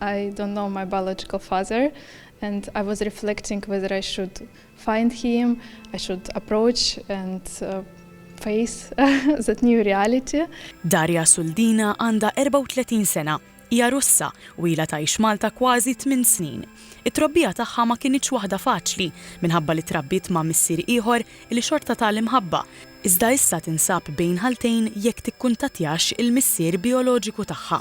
I don't know my biological father, and I was reflecting whether I should find him, I should approach and face that new reality. Darja Suldina għandha 34 sena, hija Russa u ilha tgħix Malta kważi 8 snin. It-trobbija tagħha ma kienitx waħda faċli minħabba li trabbit ma' missier ieħor li xorta tal-imħabba. Iżda issa tinsab bejn ħaltejn jekk tikkuntattjax il-missier bioloġiku tagħha.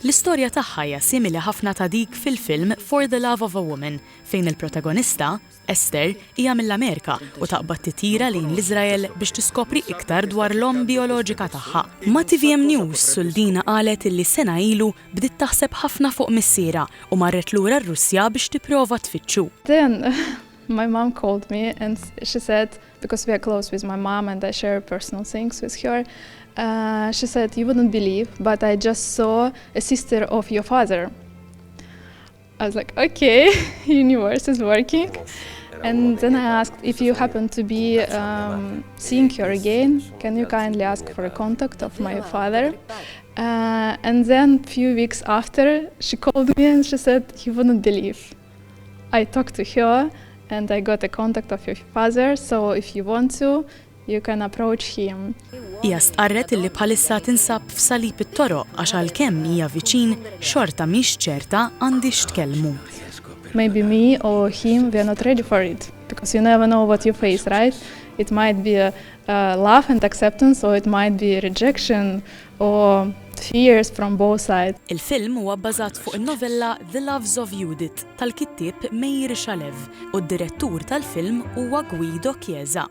L-istorja tagħha hija simili ħafna ta' dik fil-film For the Love of a Woman, fejn il-protagonista, Esther, hija mill-Amerika u taqbad titira lejn l-Iżrael biex tiskopri iktar dwar l-omm bioloġika tagħha. Ma' TVM News Suldina qalet illi sena ilu bdiet taħseb ħafna fuq missiera u marret lura r-Russja biex tipprova tfittxu. Then my mom called me and she said, because we are close with my mom and I share personal things with her, she said, "You wouldn't believe, but I just saw a sister of your father." I was like, okay, universe is working. And then I asked, if you happen to be seeing her again, can you kindly ask for a contact of my father? And then a few weeks after, she called me and she said, "You wouldn't believe. I talked to her and I got a contact of your father, so if you want to, you can approach him." Hija stqarret illi bħalissa tinsab f'salib it-toroq għax għalkemm hija viċin xorta mhix ċerta għandix tkellmu. Maybe me or him, we are not ready for it, because you never know what you face, right? It might be love and acceptance, or it might be rejection or fears from both sides. Il-film huwa bbażat fuq in-novella The Loves of Judith tal-kittieb Meir Shalev u d-direttur tal-film huwa Guido Chiesa.